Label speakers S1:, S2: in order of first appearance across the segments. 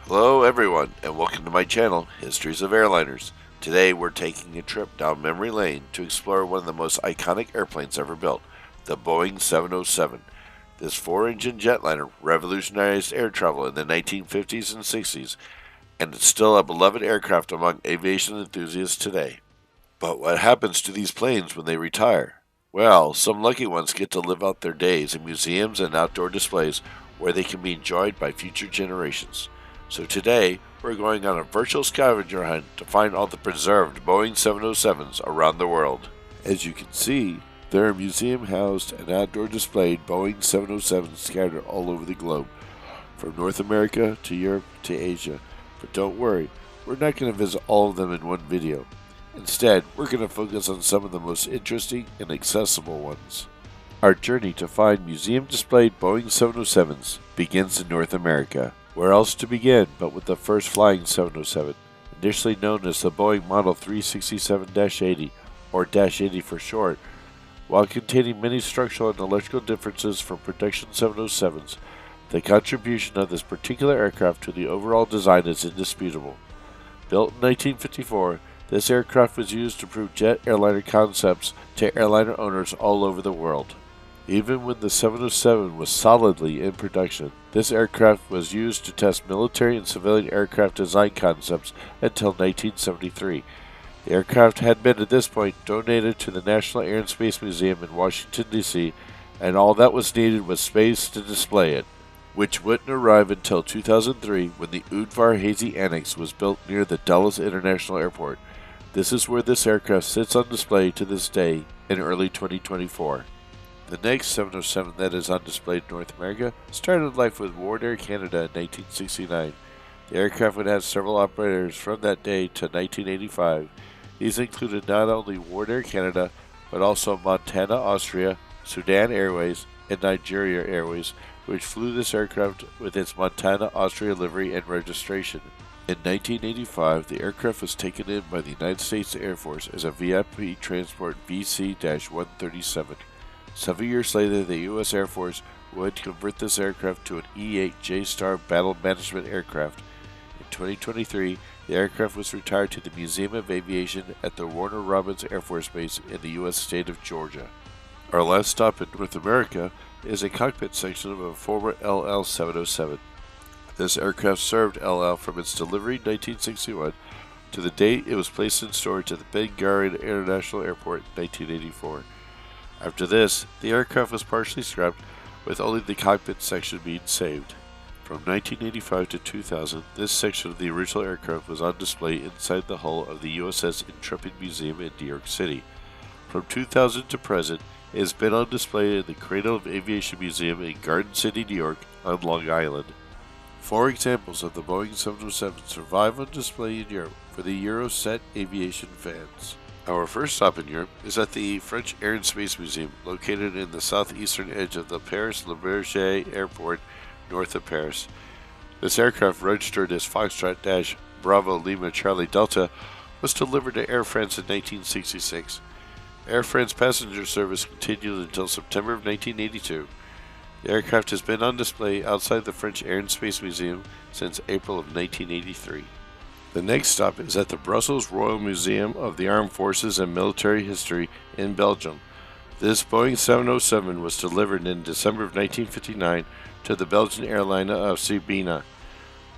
S1: Hello everyone, and welcome to my channel, Histories of Airliners. Today we're taking a trip down memory lane to explore one of the most iconic airplanes ever built, the Boeing 707. This four-engine jetliner revolutionized air travel in the 1950s and 60s, and it's still a beloved aircraft among aviation enthusiasts today. But what happens to these planes when they retire? Well, some lucky ones get to live out their days in museums and outdoor displays where they can be enjoyed by future generations. So today, we're going on a virtual scavenger hunt to find all the preserved Boeing 707s around the world. As you can see, there are museum-housed and outdoor displayed Boeing 707s scattered all over the globe, from North America to Europe to Asia. But don't worry, we're not going to visit all of them in one video. Instead, we're going to focus on some of the most interesting and accessible ones. Our journey to find museum-displayed Boeing 707s begins in North America. Where else to begin but with the first flying 707, initially known as the Boeing Model 367-80, or Dash 80 for short. While containing many structural and electrical differences from production 707s, the contribution of this particular aircraft to the overall design is indisputable. Built in 1954, this aircraft was used to prove jet airliner concepts to airliner owners all over the world. Even when the 707 was solidly in production, this aircraft was used to test military and civilian aircraft design concepts until 1973. The aircraft had been at this point donated to the National Air and Space Museum in Washington, D.C., and all that was needed was space to display it, which wouldn't arrive until 2003 when the Udvar Hazy Annex was built near the Dulles International Airport. This is where this aircraft sits on display to this day in early 2024. The next 707 that is on display in North America started life with Ward Air Canada in 1969. The aircraft would have several operators from that day to 1985. These included not only Ward Air Canada, but also Montana, Austria, Sudan Airways, and Nigeria Airways, which flew this aircraft with its Montana, Austria livery and registration. In 1985, the aircraft was taken in by the United States Air Force as a VIP transport VC-137. 7 years later, the U.S. Air Force would convert this aircraft to an E-8 J-Star battle management aircraft. In 2023, the aircraft was retired to the Museum of Aviation at the Warner Robins Air Force Base in the U.S. state of Georgia. Our last stop in North America is a cockpit section of a former LL-707. This aircraft served LL from its delivery in 1961 to the date it was placed in storage at the Ben Gurion International Airport in 1984. After this, the aircraft was partially scrapped, with only the cockpit section being saved. From 1985 to 2000, this section of the original aircraft was on display inside the hull of the USS Intrepid Museum in New York City. From 2000 to present, it has been on display in the Cradle of Aviation Museum in Garden City, New York, on Long Island. 4 examples of the Boeing 707 survive on display in Europe for the Euroset aviation fans. Our first stop in Europe is at the French Air and Space Museum, located in the southeastern edge of the Paris-Le Bourget Airport, north of Paris. This aircraft, registered as Foxtrot-Bravo Lima Charlie Delta, was delivered to Air France in 1966. Air France passenger service continued until September of 1982. The aircraft has been on display outside the French Air and Space Museum since April of 1983. The next stop is at the Brussels Royal Museum of the Armed Forces and Military History in Belgium. This Boeing 707 was delivered in December of 1959 to the Belgian airline of Sabena.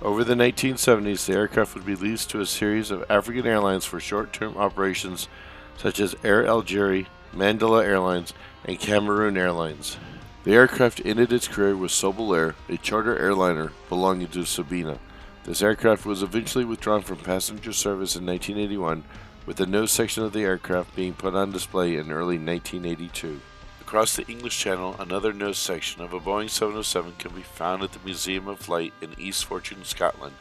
S1: Over the 1970s, the aircraft would be leased to a series of African airlines for short-term operations such as Air Algerie, Mandela Airlines, and Cameroon Airlines. The aircraft ended its career with Sobel Air, a charter airliner belonging to Sabena. This aircraft was eventually withdrawn from passenger service in 1981, with the nose section of the aircraft being put on display in early 1982. Across the English Channel, another nose section of a Boeing 707 can be found at the Museum of Flight in East Fortune, Scotland.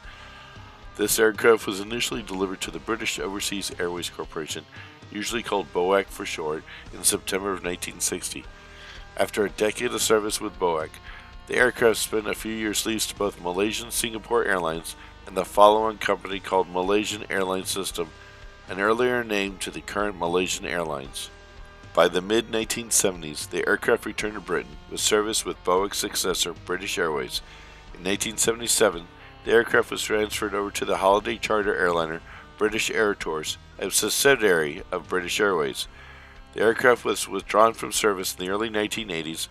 S1: This aircraft was initially delivered to the British Overseas Airways Corporation, usually called BOAC for short, in September of 1960. After a decade of service with BOAC, the aircraft spent a few years leased to both Malaysian Singapore Airlines and the follow-on company called Malaysian Airlines System, an earlier name to the current Malaysian Airlines. By the mid-1970s, the aircraft returned to Britain with service with BOAC's successor, British Airways. In 1977, the aircraft was transferred over to the holiday charter airliner British Air Tours, a subsidiary of British Airways. The aircraft was withdrawn from service in the early 1980s.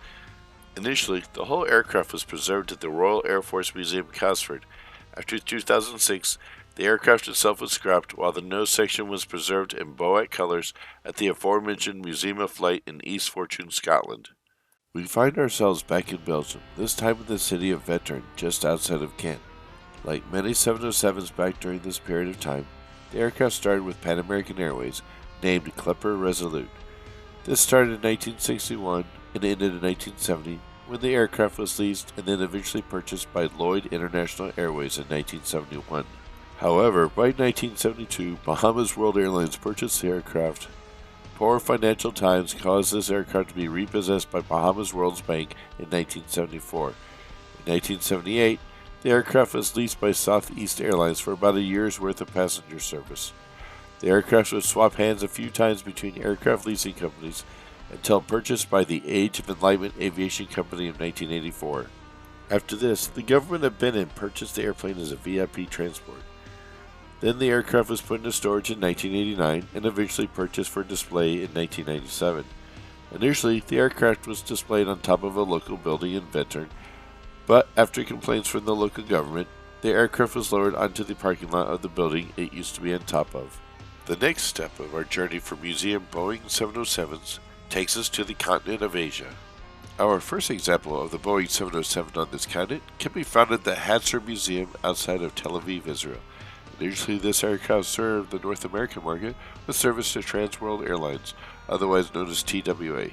S1: Initially, the whole aircraft was preserved at the Royal Air Force Museum, Cosford. After 2006, the aircraft itself was scrapped, while the nose section was preserved in Boeing colors at the aforementioned Museum of Flight in East Fortune, Scotland. We find ourselves back in Belgium, this time in the city of Vettern, just outside of Ghent. Like many 707s back during this period of time, the aircraft started with Pan American Airways, named Clipper Resolute. This started in 1961 and ended in 1970, when the aircraft was leased and then eventually purchased by Lloyd International Airways in 1971. However, by 1972, Bahamas World Airlines purchased the aircraft. Poor financial times caused this aircraft to be repossessed by Bahamas World's Bank in 1974. In 1978, the aircraft was leased by Southeast Airlines for about a year's worth of passenger service. The aircraft would swap hands a few times between aircraft leasing companies until purchased by the Age of Enlightenment Aviation Company in 1984. After this, the government of Benin purchased the airplane as a VIP transport. Then the aircraft was put into storage in 1989 and eventually purchased for display in 1997. Initially, the aircraft was displayed on top of a local building in Vettern, but after complaints from the local government, the aircraft was lowered onto the parking lot of the building it used to be on top of. The next step of our journey for Museum Boeing 707s takes us to the continent of Asia. Our first example of the Boeing 707 on this continent can be found at the Hatzer Museum outside of Tel Aviv, Israel. Initially, this aircraft served the North American market with service to Trans World Airlines, otherwise known as TWA.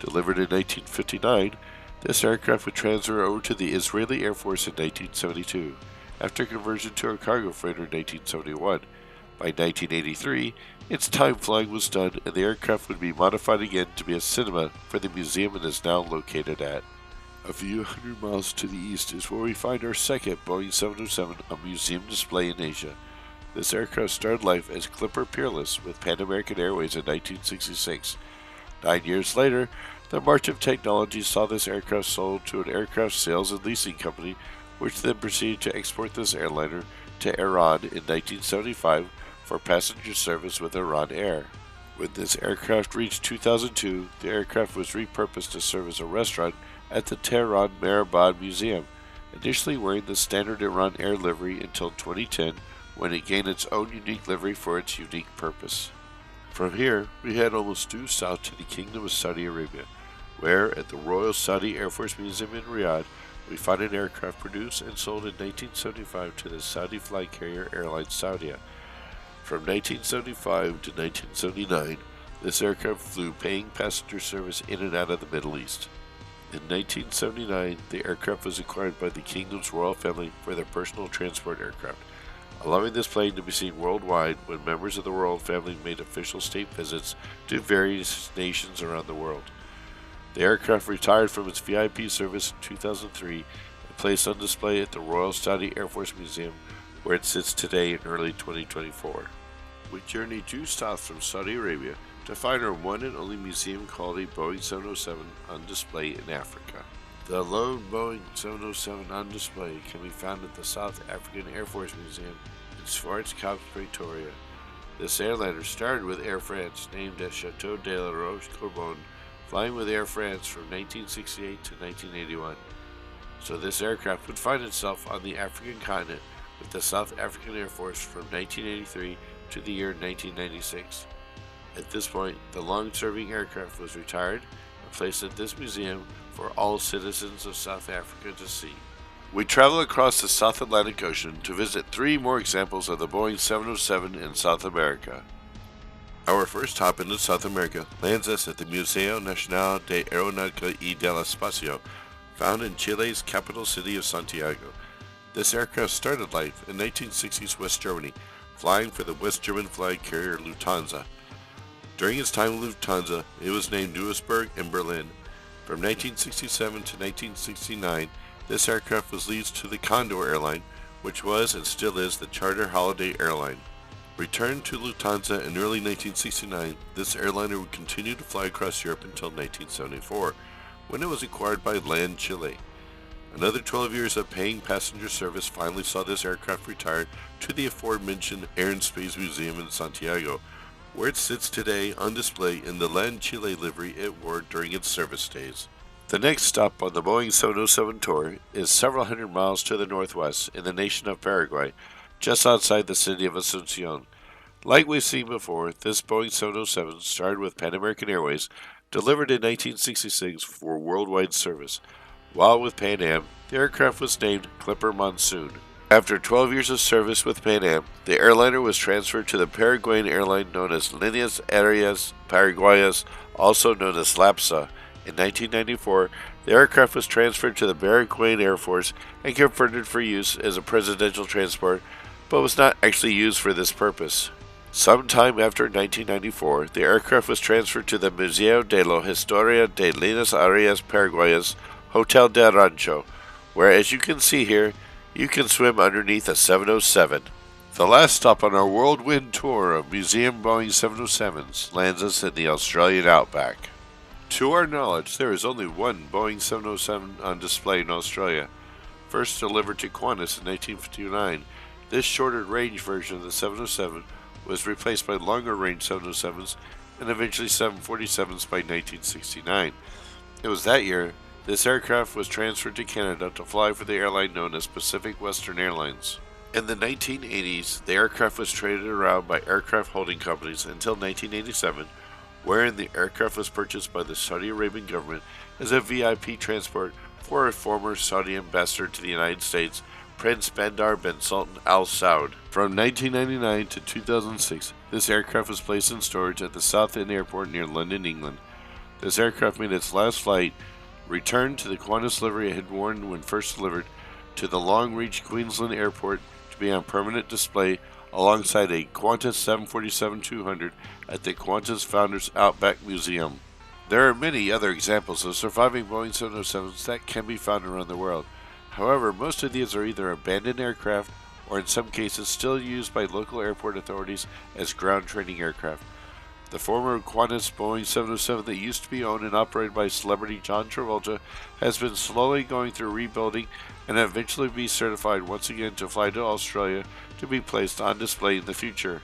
S1: Delivered in 1959, this aircraft would transfer over to the Israeli Air Force in 1972, after conversion to a cargo freighter in 1971. By 1983, its time flying was done and the aircraft would be modified again to be a cinema for the museum it is now located at. A few hundred miles to the east is where we find our second Boeing 707 on museum display in Asia. This aircraft started life as Clipper Peerless with Pan American Airways in 1966. 9 years later, the march of technology saw this aircraft sold to an aircraft sales and leasing company, which then proceeded to export this airliner to Iran in 1975 for passenger service with Iran Air. When this aircraft reached 2002, the aircraft was repurposed to serve as a restaurant at the Tehran Mehrabad Museum, initially wearing the standard Iran Air livery until 2010, when it gained its own unique livery for its unique purpose. From here, we head almost due south to the Kingdom of Saudi Arabia, where, at the Royal Saudi Air Force Museum in Riyadh, we find an aircraft produced and sold in 1975 to the Saudi flight carrier Airline Saudia. From 1975 to 1979, this aircraft flew paying passenger service in and out of the Middle East. In 1979, the aircraft was acquired by the Kingdom's royal family for their personal transport aircraft, allowing this plane to be seen worldwide when members of the royal family made official state visits to various nations around the world. The aircraft retired from its VIP service in 2003 and placed on display at the Royal Saudi Air Force Museum, where it sits today in early 2024. We journey due south from Saudi Arabia to find our one and only museum quality Boeing 707 on display in Africa. The lone Boeing 707 on display can be found at the South African Air Force Museum in Zwartskop, Pretoria. This airliner started with Air France, named as Chateau de la Roche-Corbon, flying with Air France from 1968 to 1981. So this aircraft would find itself on the African continent with the South African Air Force from 1983 to the year 1996. At this point, the long-serving aircraft was retired and placed at this museum for all citizens of South Africa to see. We travel across the South Atlantic Ocean to visit 3 more examples of the Boeing 707 in South America. Our first hop into South America lands us at the Museo Nacional de Aeronáutica y del Espacio, found in Chile's capital city of Santiago. This aircraft started life in 1960s West Germany, flying for the West German flag carrier Lufthansa. During its time with Lufthansa, it was named Duisburg and Berlin. From 1967 to 1969, this aircraft was leased to the Condor Airline, which was and still is the charter holiday airline. Returned to Lufthansa in early 1969, this airliner would continue to fly across Europe until 1974, when it was acquired by LAN Chile. Another 12 years of paying passenger service finally saw this aircraft retired to the aforementioned Air and Space Museum in Santiago, where it sits today on display in the LAN Chile livery it wore during its service days. The next stop on the Boeing 707 tour is several hundred miles to the northwest in the nation of Paraguay, just outside the city of Asunción. Like we've seen before, this Boeing 707 started with Pan American Airways, delivered in 1966 for worldwide service. While with Pan Am, the aircraft was named Clipper Monsoon. After 12 years of service with Pan Am, the airliner was transferred to the Paraguayan airline known as Líneas Aéreas Paraguayas, also known as LAPSA. In 1994, the aircraft was transferred to the Paraguayan Air Force and converted for use as a presidential transport, but was not actually used for this purpose. Sometime after 1994, the aircraft was transferred to the Museo de la Historia de Líneas Aéreas Paraguayas, Hotel del Rancho, where, as you can see here, you can swim underneath a 707. The last stop on our whirlwind tour of Museum Boeing 707s lands us in the Australian outback. To our knowledge, there is only one Boeing 707 on display in Australia. First delivered to Qantas in 1959, this shorter range version of the 707 was replaced by longer range 707s and eventually 747s by 1969. It was that year this aircraft was transferred to Canada to fly for the airline known as Pacific Western Airlines. In the 1980s, the aircraft was traded around by aircraft holding companies until 1987, wherein the aircraft was purchased by the Saudi Arabian government as a VIP transport for a former Saudi ambassador to the United States, Prince Bandar bin Sultan Al Saud. From 1999 to 2006, this aircraft was placed in storage at the Southend Airport near London, England. This aircraft made its last flight, returned to the Qantas livery it had worn when first delivered, to the Longreach Queensland Airport to be on permanent display alongside a Qantas 747-200 at the Qantas Founders Outback Museum. There are many other examples of surviving Boeing 707s that can be found around the world. However, most of these are either abandoned aircraft or in some cases still used by local airport authorities as ground training aircraft. The former Qantas Boeing 707 that used to be owned and operated by celebrity John Travolta has been slowly going through rebuilding and eventually be certified once again to fly to Australia to be placed on display in the future.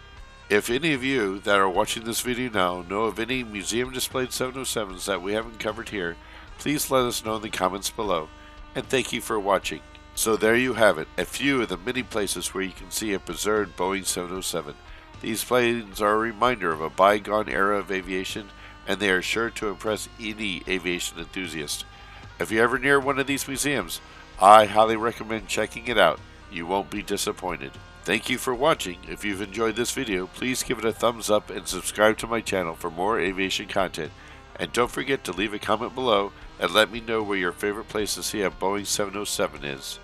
S1: If any of you that are watching this video now know of any museum displayed 707s that we haven't covered here, please let us know in the comments below. And thank you for watching. So there you have it, a few of the many places where you can see a preserved Boeing 707. These planes are a reminder of a bygone era of aviation, and they are sure to impress any aviation enthusiast. If you're ever near one of these museums, I highly recommend checking it out. You won't be disappointed. Thank you for watching. If you've enjoyed this video, please give it a thumbs up and subscribe to my channel for more aviation content. And don't forget to leave a comment below and let me know where your favorite place to see a Boeing 707 is.